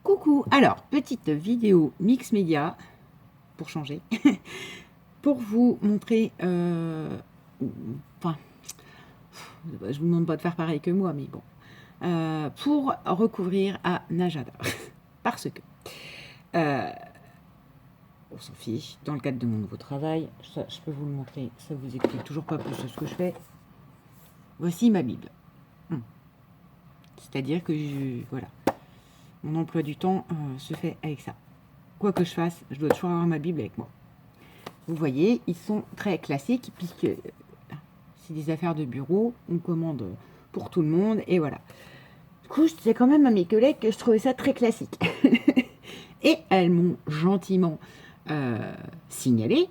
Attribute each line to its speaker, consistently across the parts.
Speaker 1: Coucou, alors petite vidéo mix média pour changer, pour vous montrer, enfin, je vous demande pas de faire pareil que moi, mais bon, pour recouvrir un agenda, parce que on s'en fiche, dans le cadre de mon nouveau travail, ça, je peux vous le montrer, ça vous explique toujours pas plus de ce que je fais. Voici ma Bible, c'est-à-dire que voilà. Mon emploi du temps se fait avec ça. Quoi que je fasse, je dois toujours avoir ma Bible avec moi. Vous voyez, ils sont très classiques puisque c'est des affaires de bureau, on commande pour tout le monde et voilà. Du coup, je disais quand même à mes collègues que je trouvais ça très classique. Et elles m'ont gentiment signalé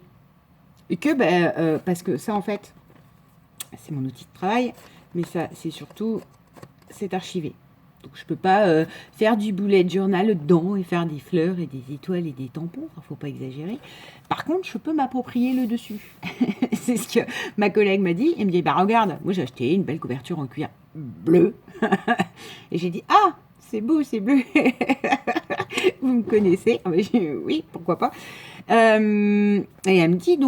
Speaker 1: que, parce que ça en fait, c'est mon outil de travail, mais ça c'est surtout, c'est archivé. Donc, je ne peux pas faire du bullet journal dedans et faire des fleurs et des étoiles et des tampons. Il ne faut pas exagérer. Par contre, je peux m'approprier le dessus. C'est ce que ma collègue m'a dit. Elle me dit, bah regarde, moi j'ai acheté une belle couverture en cuir bleu. Et j'ai dit, ah, c'est beau, c'est bleu. Vous me connaissez? Oui, pourquoi pas. Et elle me dit,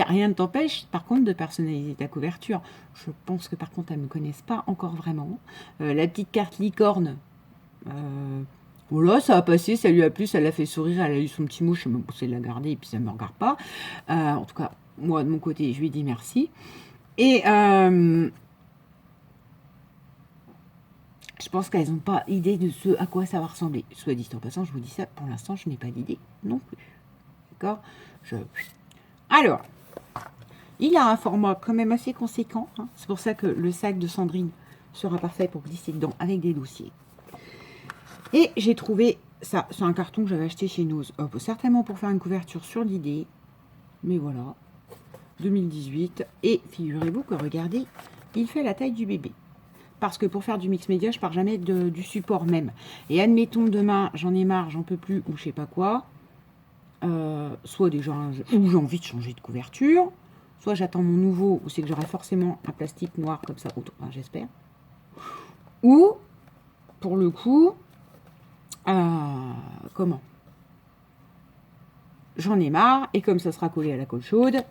Speaker 1: rien ne t'empêche, par contre, de personnaliser ta couverture. Je pense que par contre, elles ne me connaissent pas encore vraiment. La petite carte licorne, voilà, ça a passé, ça lui a plu, ça l'a fait sourire, elle a eu son petit mot, je me poussé de la garder et puis ça ne me regarde pas. En tout cas, moi, de mon côté, je lui ai dit merci. Et je pense qu'elles n'ont pas idée de ce à quoi ça va ressembler. Soit dit en passant, je vous dis ça, pour l'instant, je n'ai pas d'idée non plus. D'accord. Alors, il a un format quand même assez conséquent. Hein. C'est pour ça que le sac de Sandrine sera parfait pour glisser dedans avec des dossiers. Et j'ai trouvé ça. C'est un carton que j'avais acheté chez Nose. Certainement pour faire une couverture sur l'idée. Mais voilà. 2018. Et figurez-vous que, regardez, il fait la taille du bébé. Parce que pour faire du mix média, je pars jamais du support même. Et admettons, demain, j'en ai marre, j'en peux plus, ou je sais pas quoi. Soit déjà, ou j'ai envie de changer de couverture, soit j'attends mon nouveau, ou c'est que j'aurai forcément un plastique noir comme ça autour, enfin, j'espère. Ou, pour le coup, comment j'en ai marre, et comme ça sera collé à la colle chaude,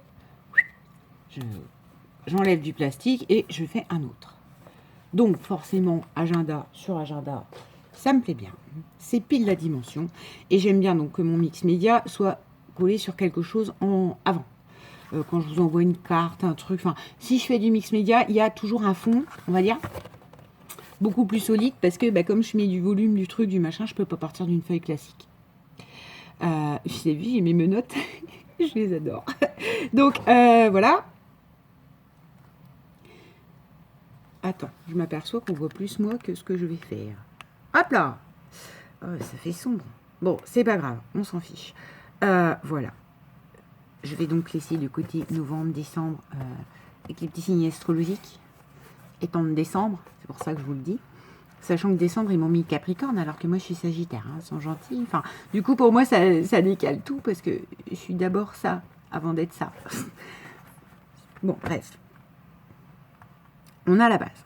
Speaker 1: j'enlève du plastique et je fais un autre. Donc forcément, agenda sur agenda, ça me plaît bien. C'est pile la dimension. Et j'aime bien donc que mon mix média soit collé sur quelque chose en avant. Quand je vous envoie une carte, un truc. Enfin, si je fais du mix média, il y a toujours un fond, on va dire, beaucoup plus solide. Parce que comme je mets du volume, du truc, du machin, je peux pas partir d'une feuille classique. Vous avez vu, j'ai mes menottes. Je les adore. Donc, voilà. Attends, je m'aperçois qu'on voit plus moi que ce que je vais faire. Hop là! Oh, ça fait sombre. Bon, c'est pas grave, on s'en fiche. Voilà. Je vais donc laisser de côté novembre, décembre, avec les petits signes astrologiques. Étant de décembre, c'est pour ça que je vous le dis. Sachant que décembre, ils m'ont mis Capricorne, alors que moi, je suis Sagittaire. Hein, ils sont gentils. Enfin, du coup, pour moi, ça décale tout, parce que je suis d'abord ça, avant d'être ça. Bon, bref. On a la base.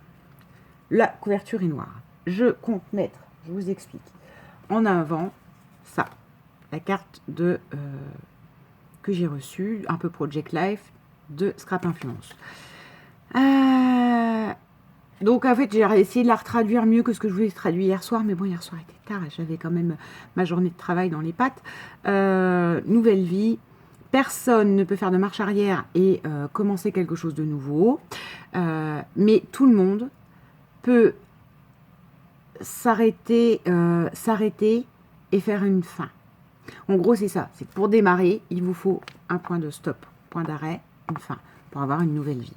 Speaker 1: La couverture est noire. Je compte mettre, je vous explique, en avant ça, la carte de que j'ai reçue, un peu Project Life, de Scrap Influence. Donc en fait, j'ai essayé de la retraduire mieux que ce que je voulais traduire hier soir, mais bon, hier soir était tard et j'avais quand même ma journée de travail dans les pattes. Nouvelle vie. Personne ne peut faire de marche arrière et commencer quelque chose de nouveau. Mais tout le monde peut s'arrêter et faire une fin. En gros, c'est ça. C'est que pour démarrer, il vous faut un point de stop, point d'arrêt, une fin, pour avoir une nouvelle vie.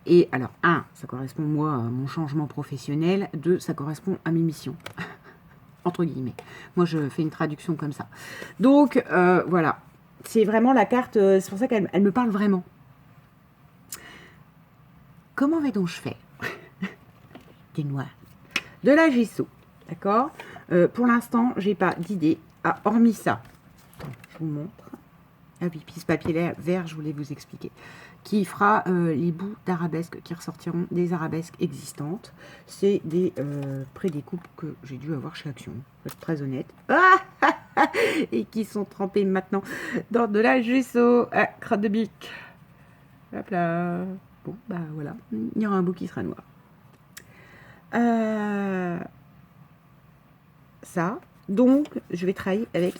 Speaker 1: Et alors, 1, ça correspond, moi, à mon changement professionnel. 2, ça correspond à mes missions. Entre guillemets. Moi, je fais une traduction comme ça. Donc, voilà. C'est vraiment la carte, c'est pour ça qu'elle me parle vraiment. Comment vais-donc je faire des noirs? De la gesso, d'accord. Pour l'instant, j'ai pas d'idée. Ah, hormis ça, je vous montre. Ah oui, puis ce papier vert, je voulais vous expliquer, qui fera les bouts d'arabesque qui ressortiront des arabesques existantes. C'est des prédécoupes que j'ai dû avoir chez Action, pour être très honnête. Ah et qui sont trempées maintenant dans de la gesso à crotte de bique. Hop là. Bon, bah voilà, il y aura un bout qui sera noir. Ça. Donc, je vais travailler avec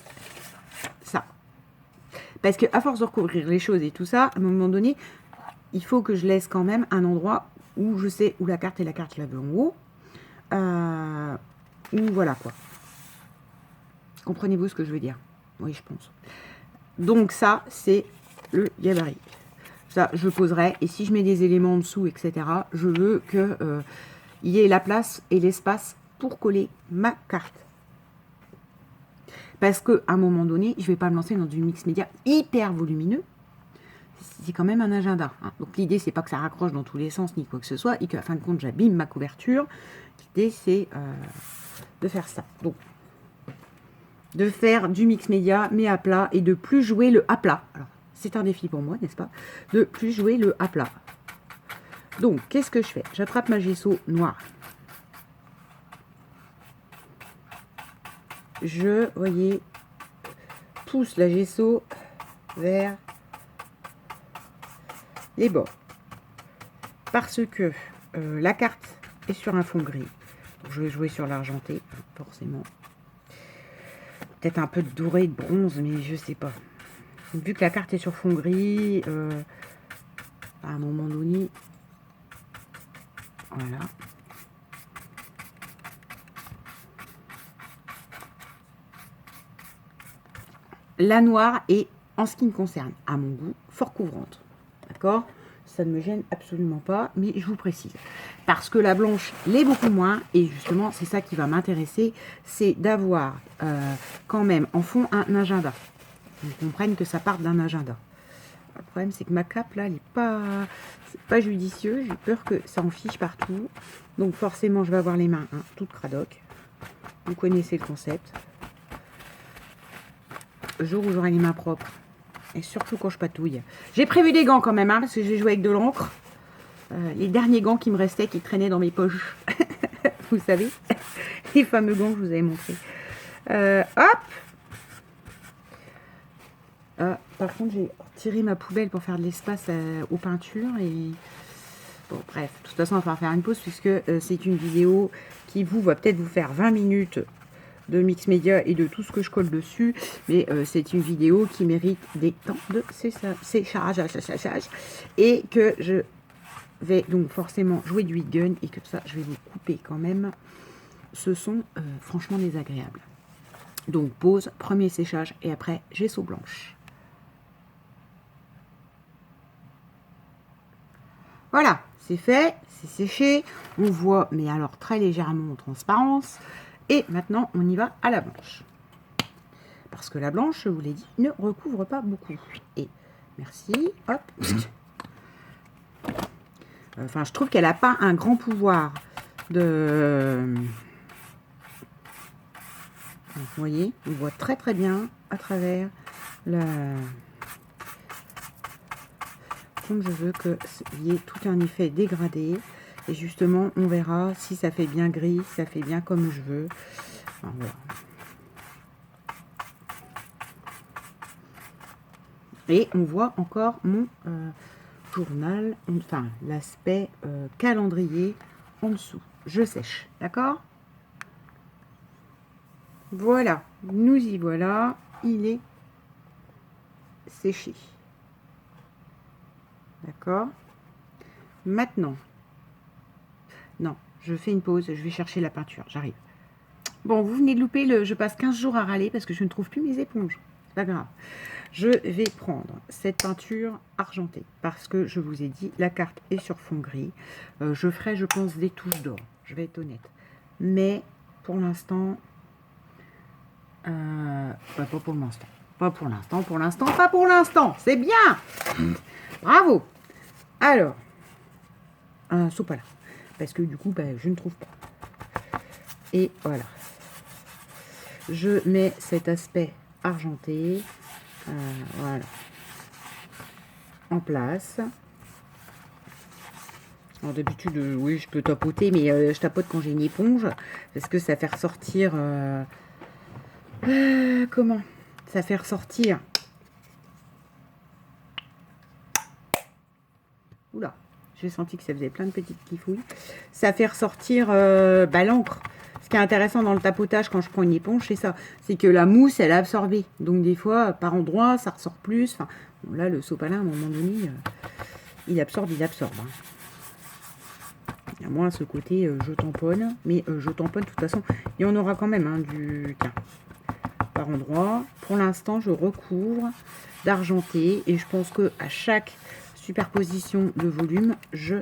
Speaker 1: ça. Parce que à force de recouvrir les choses et tout ça, à un moment donné, il faut que je laisse quand même un endroit où je sais où la carte est. La carte, je la veux en haut. Où voilà quoi. Comprenez-vous ce que je veux dire? Oui, je pense. Donc ça, c'est le gabarit. Ça, je poserai. Et si je mets des éléments en dessous, etc., je veux que il y ait la place et l'espace pour coller ma carte. Parce qu'à un moment donné, je ne vais pas me lancer dans du mix média hyper volumineux. C'est quand même un agenda. Hein. Donc l'idée, c'est pas que ça raccroche dans tous les sens ni quoi que ce soit, et qu'à fin de compte, j'abîme ma couverture. L'idée, c'est de faire ça. Donc, de faire du mix média, mais à plat, et de plus jouer le à plat. Alors, c'est un défi pour moi, n'est-ce pas? De plus jouer le à plat. Donc, qu'est-ce que je fais? J'attrape ma gesso noire. Je, voyez, pousse la gesso vers les bords. Parce que la carte est sur un fond gris. Donc, je vais jouer sur l'argenté, forcément. Peut-être un peu de doré, de bronze, mais je sais pas. Vu que la carte est sur fond gris, à un moment donné, voilà. La noire est, en ce qui me concerne, à mon goût, fort couvrante. D'accord? Ça ne me gêne absolument pas, mais je vous précise. Parce que la blanche l'est beaucoup moins, et justement, c'est ça qui va m'intéresser, c'est d'avoir quand même en fond un agenda. Vous comprenez que ça parte d'un agenda. Le problème, c'est que ma cape, là, elle n'est pas judicieux. J'ai peur que ça en fiche partout. Donc, forcément, je vais avoir les mains toutes cradoc. Vous connaissez le concept. Le jour où j'aurai les mains propres, et surtout quand je patouille. J'ai prévu des gants quand même, parce que j'ai joué avec de l'encre. Les derniers gants qui me restaient, qui traînaient dans mes poches. Vous savez, les fameux gants que je vous avais montrés. Hop. Par contre, j'ai tiré ma poubelle pour faire de l'espace aux peintures. Et bon, bref, de toute façon, on va faire une pause, puisque c'est une vidéo qui va peut-être vous faire 20 minutes de mix média et de tout ce que je colle dessus, mais c'est une vidéo qui mérite des temps de séchage, et que je vais donc forcément jouer du heat gun, et que ça, je vais vous couper quand même ce son franchement désagréable. Donc pause, premier séchage, et après gesso blanche. Voilà, c'est fait, c'est séché, on voit, mais alors très légèrement en transparence. Et maintenant, on y va à la blanche. Parce que la blanche, je vous l'ai dit, ne recouvre pas beaucoup. Et merci, hop. Enfin, je trouve qu'elle n'a pas un grand pouvoir de... Vous voyez, on voit très très bien à travers la... Comme je veux qu'il y ait tout un effet dégradé. Et justement, on verra si ça fait bien gris, si ça fait bien comme je veux. Enfin, voilà. Et on voit encore mon journal, enfin l'aspect calendrier en dessous. Je sèche, d'accord? Voilà, nous y voilà. Il est séché. D'accord? Maintenant, non, je fais une pause, je vais chercher la peinture, j'arrive. Bon, vous venez de louper, je passe 15 jours à râler parce que je ne trouve plus mes éponges. C'est pas grave. Je vais prendre cette peinture argentée parce que je vous ai dit, la carte est sur fond gris. Je ferai, je pense, des touches d'or. Je vais être honnête. Mais pour l'instant, pas pour l'instant. Pas pour l'instant, pas pour l'instant. C'est bien. Bravo. Alors, sauf pas là. Parce que du coup, je ne trouve pas. Et voilà. Je mets cet aspect argenté. Voilà. en place. Alors d'habitude, oui, je peux tapoter, mais je tapote quand j'ai une éponge, parce que ça fait ressortir... comment? Ça fait ressortir... Oula, j'ai senti que ça faisait plein de petites kifouilles. Ça fait ressortir l'encre. Ce qui est intéressant dans le tapotage quand je prends une éponge, c'est ça. C'est que la mousse, elle a absorbé. Donc des fois, par endroit, ça ressort plus. Enfin, bon, là, le sopalin, à un moment donné, il absorbe, il absorbe. Hein. À moins ce côté, je tamponne. Mais je tamponne, de toute façon, il y en aura quand même hein, du... Tiens, par endroit. Pour l'instant, je recouvre d'argenté. Et je pense qu'à chaque superposition de volume, je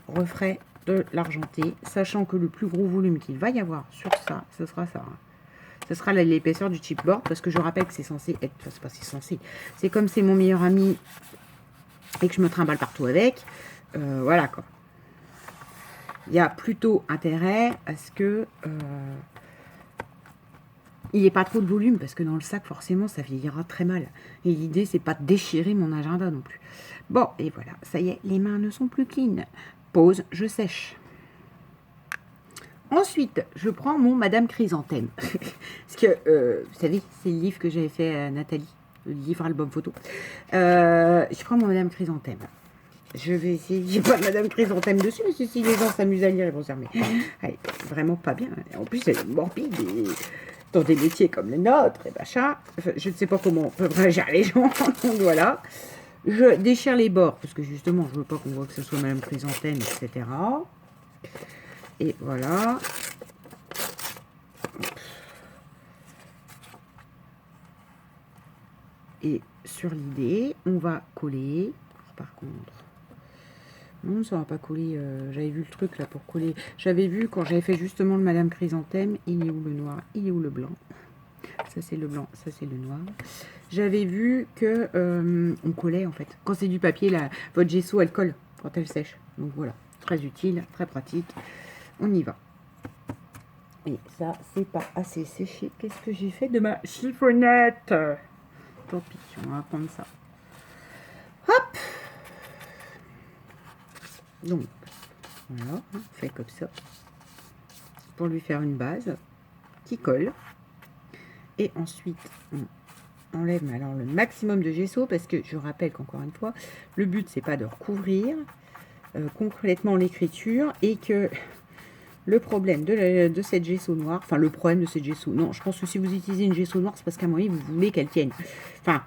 Speaker 1: referai de l'argenté, sachant que le plus gros volume qu'il va y avoir sur ça, ce sera ça. Hein. Ce sera l'épaisseur du chipboard, parce que je rappelle que c'est censé être... Enfin, c'est pas c'est censé. C'est comme c'est mon meilleur ami et que je me trimballe partout avec. Voilà, quoi. Il y a plutôt intérêt à ce que... il n'y ait pas trop de volume, parce que dans le sac, forcément, ça vieillira très mal. Et l'idée, c'est pas de déchirer mon agenda non plus. Bon, et voilà, ça y est, les mains ne sont plus clean. Pause, je sèche. Ensuite, je prends mon Madame Chrysanthème. Parce que, vous savez, c'est le livre que j'avais fait à Nathalie, le livre album photo. Je prends mon Madame Chrysanthème. Je vais essayer, j'ai pas de Madame Chrysanthème dessus, mais si les gens s'amusent à lire, ils vont se dire, mais elle est vraiment pas bien. En plus, elle est morbide et dans des métiers comme les nôtres et machin. Enfin, je ne sais pas comment on peut réagir les gens. Donc voilà. Je déchire les bords, parce que justement, je veux pas qu'on voit que ce soit Madame Chrysanthème, etc. Et voilà. Et sur l'idée, on va coller. Par contre, non, ça va pas coller. J'avais vu le truc là pour coller. J'avais vu quand j'avais fait justement le Madame Chrysanthème. Il est où le noir? Il est où le blanc? Ça c'est le blanc, ça c'est le noir. J'avais vu que on collait en fait. Quand c'est du papier, là, votre gesso elle colle quand elle sèche. Donc voilà, très utile, très pratique. On y va. Et ça, c'est pas assez séché. Qu'est-ce que j'ai fait de ma chiffonnette? Tant pis, on va prendre ça. Hop! Donc, voilà, on fait comme ça. Pour lui faire une base qui colle. Et ensuite, on enlève alors le maximum de gesso parce que je rappelle qu'encore une fois, le but c'est pas de recouvrir complètement l'écriture et que le problème de cette gesso noire, enfin le problème de cette gesso, non, je pense que si vous utilisez une gesso noire, c'est parce qu'à un moment donné, vous voulez qu'elle tienne. Enfin,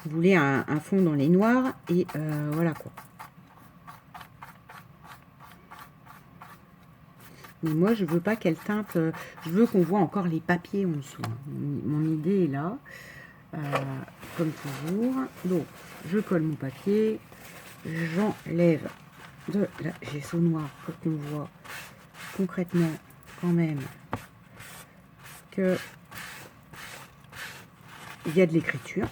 Speaker 1: vous voulez un fond dans les noirs et voilà quoi. Mais moi, je veux pas qu'elle teinte, je veux qu'on voit encore les papiers en dessous. Mon idée est là, comme toujours. Donc, je colle mon papier, j'enlève de la gesso noire pour qu'on voit concrètement quand même que il y a de l'écriture.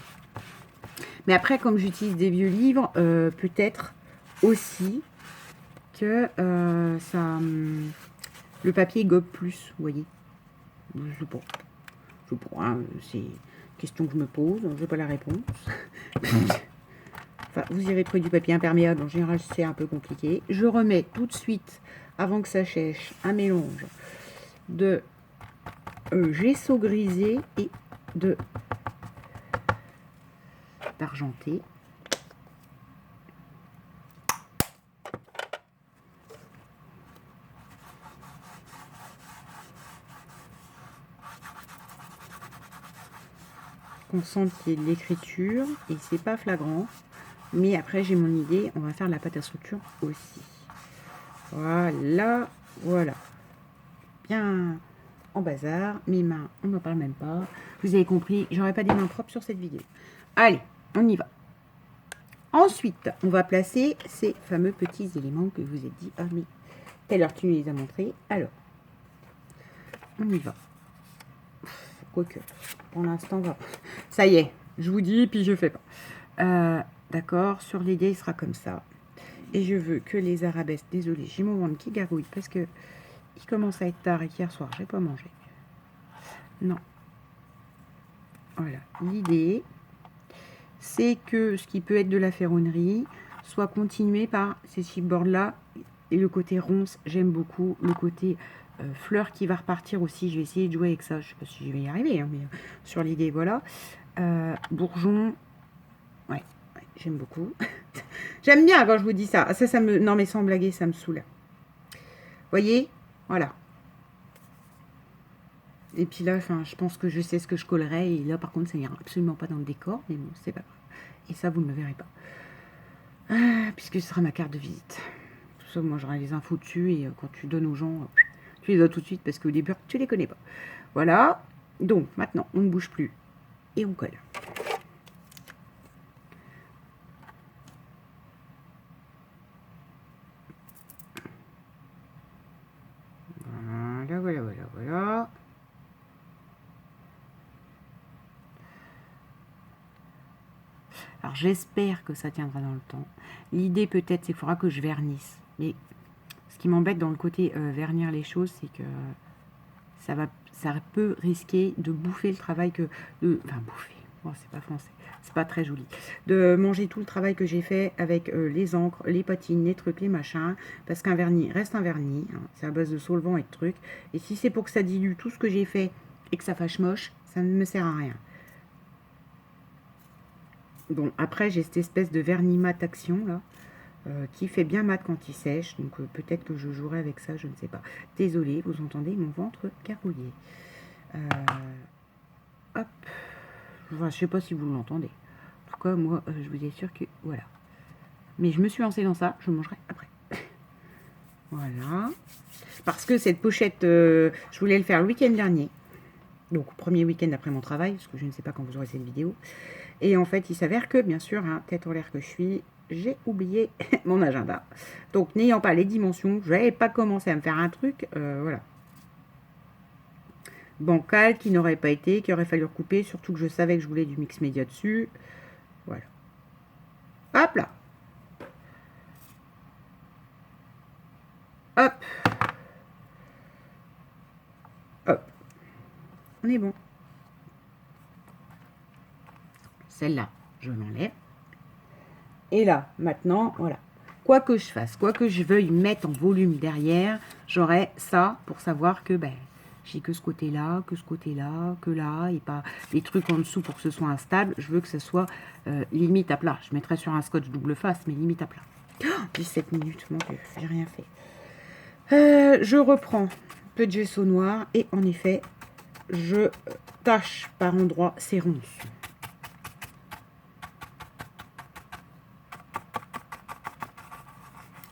Speaker 1: Mais après, comme j'utilise des vieux livres, peut-être aussi que ça, le papier gobe plus, vous voyez. Je sais pas. Je sais pas, hein, c'est une question que je me pose, je n'ai pas la réponse. Enfin, vous irez trouver du papier imperméable, en général c'est un peu compliqué. Je remets tout de suite, avant que ça sèche, un mélange de gesso grisé et d'argenté. On sent qu'il y a de l'écriture et c'est pas flagrant. Mais après j'ai mon idée, on va faire la pâte à structure aussi. Voilà, voilà. Bien en bazar. Mes mains, on n'en parle même pas. Vous avez compris, j'aurais pas des mains propres sur cette vidéo. Allez, on y va. Ensuite, on va placer ces fameux petits éléments que je vous ai dit. Ah mais, telle heure tu les as montrés. Alors, on y va. Quoique, pour l'instant, ça y est, je vous dis, puis je fais pas. D'accord, sur l'idée, il sera comme ça. Et je veux que les arabesques, désolé, j'ai mon ventre qui gargouille parce que il commence à être tard et qu'hier soir, j'ai pas mangé. Non. Voilà, l'idée, c'est que ce qui peut être de la ferronnerie soit continué par ces chipboards-là. Et le côté ronce, j'aime beaucoup. Le côté fleur qui va repartir aussi, je vais essayer de jouer avec ça. Je ne sais pas si je vais y arriver, hein, mais sur l'idée, voilà. Bourgeon, ouais, j'aime beaucoup. J'aime bien quand je vous dis ça. Ça me... Non, mais sans blaguer, ça me saoule. Voyez, voilà. Et puis là, je pense que je sais ce que je collerai. Et là, par contre, ça n'ira absolument pas dans le décor. Mais bon, c'est pas grave. Et ça, vous ne le verrez pas. Puisque ce sera ma carte de visite. Tout ça, moi, j'aurai les infos dessus. Et quand tu donnes aux gens, tu les as tout de suite. Parce qu'au début, tu les connais pas. Voilà. Donc, maintenant, on ne bouge plus. Et on colle. Voilà. Alors j'espère que ça tiendra dans le temps. L'idée peut-être c'est qu'il faudra que je vernisse. Mais ce qui m'embête dans le côté vernir les choses, c'est que ça peut risquer de bouffer le travail que... Enfin bouffer, bon, c'est pas français, c'est pas très joli. De manger tout le travail que j'ai fait avec les encres, les patines, les trucs, les machins. Parce qu'un vernis reste un vernis. Hein, c'est à base de solvant et de trucs. Et si c'est pour que ça dilue tout ce que j'ai fait et que ça fâche moche, ça ne me sert à rien. Bon, après, j'ai cette espèce de vernis mat action, là, qui fait bien mat quand il sèche. Donc, peut-être que je jouerai avec ça, je ne sais pas. Désolée, vous entendez mon ventre carouiller. Hop. Enfin, je ne sais pas si vous l'entendez. En tout cas, moi, je vous assure que... Voilà. Mais je me suis lancée dans ça, je mangerai après. Voilà. Parce que cette pochette, je voulais le faire le week-end dernier. Donc, premier week-end après mon travail, parce que je ne sais pas quand vous aurez cette vidéo. Et en fait, il s'avère que, bien sûr, hein, tête en l'air que je suis, j'ai oublié mon agenda. Donc, n'ayant pas les dimensions, je n'avais pas commencé à me faire un truc, voilà. Bancal, qui n'aurait pas été, qui aurait fallu recouper, surtout que je savais que je voulais du mix média dessus. Voilà. Hop là. Hop. Hop. On est bon. Celle-là, je l'enlève. Et là, maintenant, voilà. Quoi que je fasse, quoi que je veuille mettre en volume derrière, j'aurai ça pour savoir que j'ai que ce côté-là, que là, et pas les trucs en dessous pour que ce soit instable. Je veux que ce soit limite à plat. Je mettrai sur un scotch double face, mais limite à plat. Oh, 17 minutes, mon Dieu, j'ai rien fait. Je reprends peu de gesso noir et en effet, je tâche par endroits ces ronces.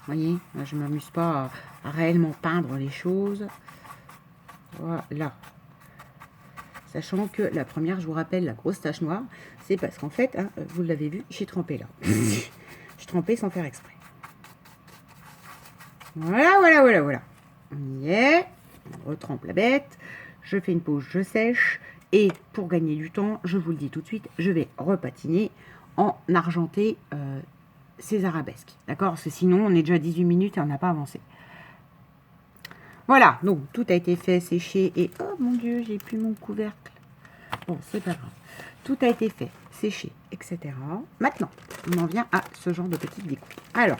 Speaker 1: Vous voyez, je ne m'amuse pas à réellement peindre les choses. Voilà. Sachant que la première, je vous rappelle, la grosse tache noire, c'est parce qu'en fait, hein, vous l'avez vu, j'ai trempé là. J'ai trempé sans faire exprès. Voilà. On y est. On retrempe la bête. Je fais une pause, je sèche. Et pour gagner du temps, je vous le dis tout de suite, je vais repatiner en argenté ces arabesques. D'accord? Parce que sinon, on est déjà à 18 minutes et on n'a pas avancé. Voilà, donc tout a été fait, séché et... Oh mon Dieu, j'ai plus mon couvercle. Bon, c'est pas grave. Tout a été fait, séché, etc. Maintenant, on en vient à ce genre de petite découpe. Alors,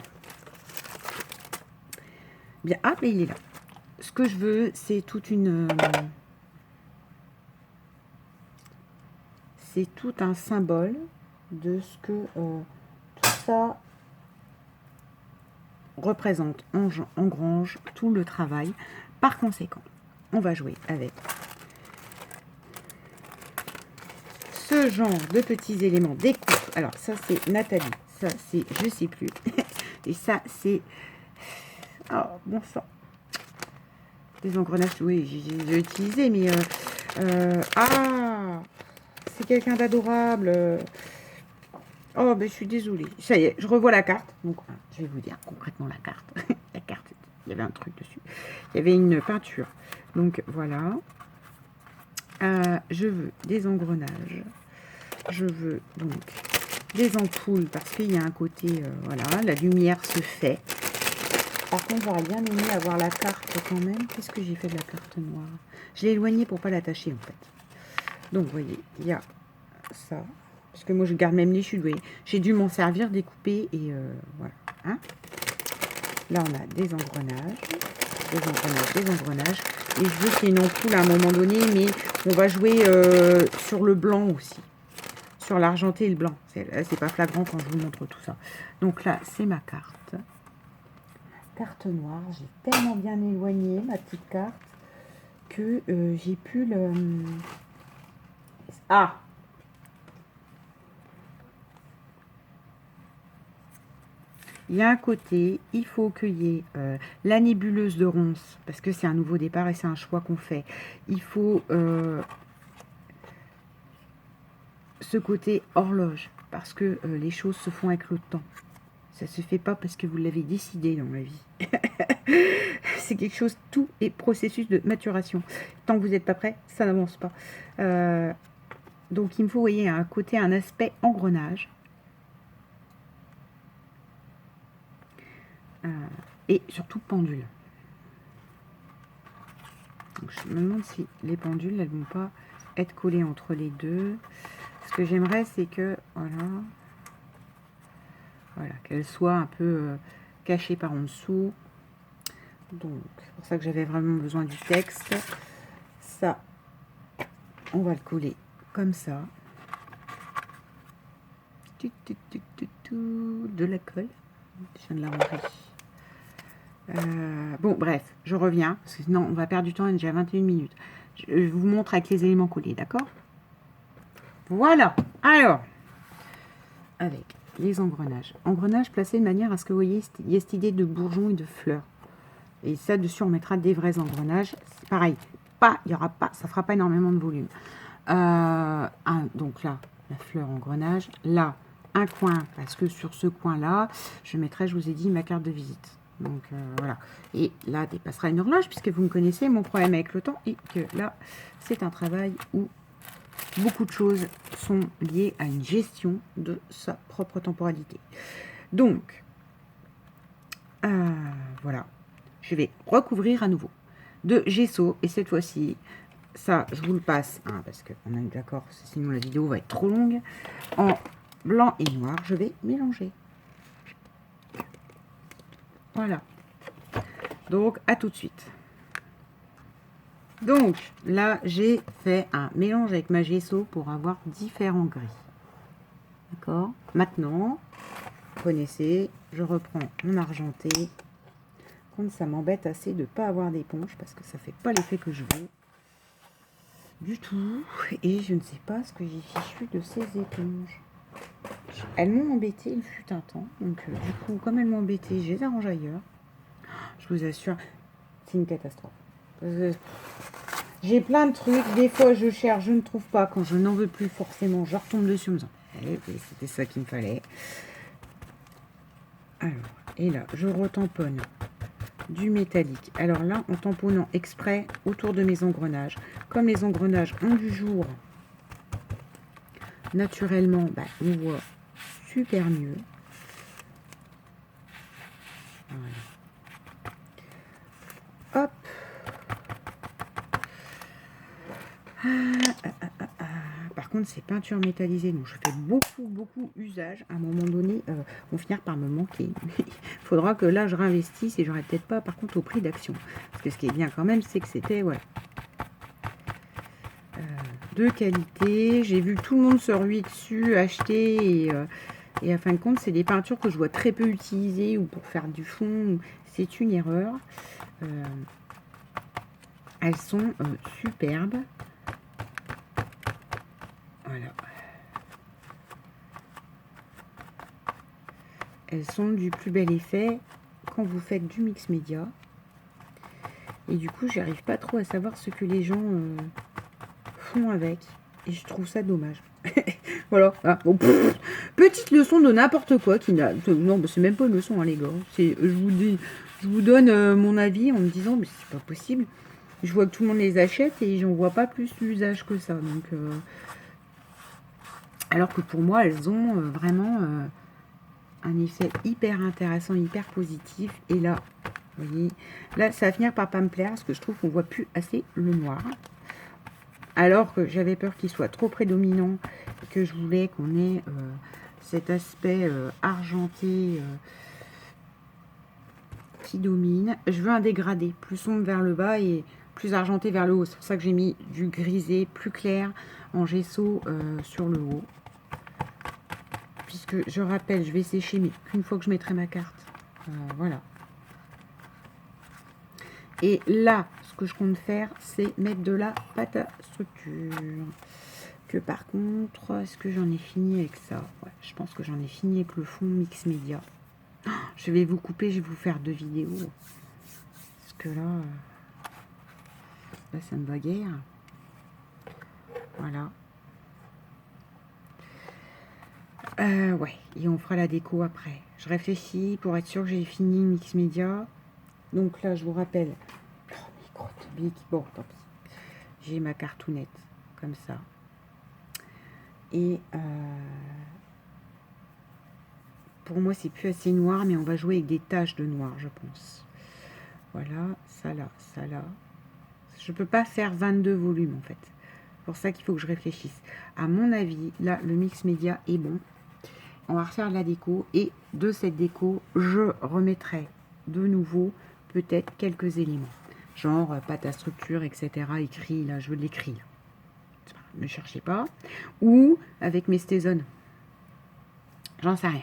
Speaker 1: bien, ah, mais il est là. Ce que je veux, c'est toute une... c'est tout un symbole de ce que tout ça représente, engrange tout le travail. Par conséquent, on va jouer avec ce genre de petits éléments découpe. Alors ça c'est Nathalie, ça c'est je sais plus, et ça c'est oh bon sang, des engrenages. Oui, j'ai utilisé, mais ah, c'est quelqu'un d'adorable. Oh, ben je suis désolée. Ça y est, je revois la carte. Donc, je vais vous dire concrètement la carte. La carte, il y avait un truc dessus. Il y avait une peinture. Donc, voilà. Je veux des engrenages. Je veux donc des ampoules parce qu'il y a un côté, voilà, la lumière se fait. Par contre, j'aurais bien aimé avoir la carte quand même. Qu'est-ce que j'ai fait de la carte noire? Je l'ai éloignée pour pas l'attacher, en fait. Donc, vous voyez, il y a ça. Parce que moi, je garde même les chutes, vous voyez. J'ai dû m'en servir, découper, et voilà. Hein, là, on a des engrenages. Des engrenages, des engrenages. Et je veux qu'il y ait une ampoule à un moment donné, mais on va jouer sur le blanc aussi. Sur l'argenté et le blanc. C'est pas flagrant quand je vous montre tout ça. Donc là, c'est ma carte. Carte noire. J'ai tellement bien éloigné ma petite carte que j'ai pu le... Ah! Il y a un côté, il faut qu'il y ait la nébuleuse de ronces, parce que c'est un nouveau départ et c'est un choix qu'on fait. Il faut ce côté horloge, parce que les choses se font avec le temps. Ça se fait pas parce que vous l'avez décidé dans la vie. C'est quelque chose, tout est processus de maturation. Tant que vous n'êtes pas prêt, ça n'avance pas. Donc il me faut, vous voyez, un côté, un aspect engrenage. Et surtout pendule. Donc, je me demande si les pendules, elles vont pas être collées entre les deux. Ce que j'aimerais, c'est que, voilà, qu'elles soient un peu cachées par en dessous. Donc, c'est pour ça que j'avais vraiment besoin du texte. Ça, on va le coller comme ça. De la colle. Je viens de la rentrer. Bon, bref, je reviens, parce que sinon on va perdre du temps, il est déjà 21 minutes. Je vous montre avec les éléments collés, d'accord? Voilà, alors, avec les engrenages. Engrenages placés de manière à ce que vous voyez, il y a cette idée de bourgeon et de fleurs. Et ça, dessus, on mettra des vrais engrenages. C'est pareil, il y aura pas, ça fera pas énormément de volume. Donc là, la fleur engrenage. Là, un coin, parce que sur ce coin-là, je mettrai, je vous ai dit, ma carte de visite. Donc voilà. Et là dépassera une horloge, puisque vous me connaissez mon problème avec le temps, et que là, c'est un travail où beaucoup de choses sont liées à une gestion de sa propre temporalité. Donc, voilà. Je vais recouvrir à nouveau de gesso, et cette fois-ci, ça, je vous le passe, hein, parce qu'on est d'accord, sinon la vidéo va être trop longue. En blanc et noir, je vais mélanger. Voilà. Donc, à tout de suite. Donc, là, j'ai fait un mélange avec ma gesso pour avoir différents gris. D'accord? Maintenant, vous connaissez, je reprends mon argenté. Quand ça m'embête assez de ne pas avoir d'éponge, parce que ça ne fait pas l'effet que je veux. Du tout. Et je ne sais pas ce que j'ai fichu de ces éponges. Elles m'ont embêté, il fut un temps. Donc, du coup, comme elles m'ont embêté, je les arrange ailleurs. Je vous assure, c'est une catastrophe. J'ai plein de trucs. Des fois, je cherche, je ne trouve pas. Quand je n'en veux plus, forcément, je retombe dessus en me disant, c'était ça qu'il me fallait. Alors, et là, je retamponne du métallique. Alors là, en tamponnant exprès autour de mes engrenages. Comme les engrenages ont du jour, naturellement, on voit super mieux. Voilà. Hop. Par contre, c'est peinture métallisée, donc je fais beaucoup usage. À un moment donné, on finira par me manquer. Il faudra que là, je réinvestisse et j'aurai peut-être pas, par contre, au prix d'action. Parce que ce qui est bien quand même, c'est que c'était, voilà, de qualité. J'ai vu tout le monde se ruer dessus, acheter, et à fin de compte, c'est des peintures que je vois très peu utilisées ou pour faire du fond. C'est une erreur. Elles sont superbes. Voilà. Elles sont du plus bel effet quand vous faites du mix média. Et du coup, j'arrive pas trop à savoir ce que les gens font avec. Et je trouve ça dommage. Voilà. Ah, bon, petite leçon de n'importe quoi qui n'a. Non, c'est même pas une leçon, hein, les gars. Je vous donne mon avis en me disant, mais c'est pas possible. Je vois que tout le monde les achète et j'en vois pas plus l'usage que ça. Donc, alors que pour moi, elles ont vraiment un effet hyper intéressant, hyper positif. Et là, vous voyez, là, ça va finir par pas me plaire parce que je trouve qu'on voit plus assez le noir. Alors que j'avais peur qu'il soit trop prédominant, et que je voulais qu'on ait cet aspect argenté qui domine. Je veux un dégradé, plus sombre vers le bas et plus argenté vers le haut. C'est pour ça que j'ai mis du grisé plus clair en gesso sur le haut. Puisque, je rappelle, je vais sécher, mais qu'une fois que je mettrai ma carte. Voilà. Et là, ce que je compte faire, c'est mettre de la pâte à structure. Que par contre, est-ce que j'en ai fini avec ça? Ouais, je pense que j'en ai fini avec le fond mix média. Je vais vous couper, je vais vous faire 2 vidéos. Parce que là, ça ne va guère. Voilà. Ouais, et on fera la déco après. Je réfléchis pour être sûr que j'ai fini mix média. Donc là, je vous rappelle. Oh, bon, tant pis. J'ai ma cartoonette, comme ça. Et pour moi, c'est plus assez noir, mais on va jouer avec des taches de noir, je pense. Voilà, ça là, ça là. Je peux pas faire 22 volumes, en fait. C'est pour ça qu'il faut que je réfléchisse. À mon avis, là, le mix média est bon. On va refaire la déco. Et de cette déco, je remettrai de nouveau peut-être quelques éléments. Genre pâte à structure, etc. Écrit, là, je veux de l'écrit. Ne cherchez pas. Ou avec mes Stézones. J'en sais rien.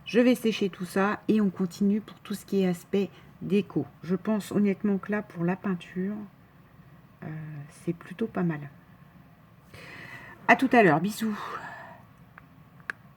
Speaker 1: Je vais sécher tout ça et on continue pour tout ce qui est aspect déco. Je pense honnêtement que là, pour la peinture, c'est plutôt pas mal. À tout à l'heure. Bisous.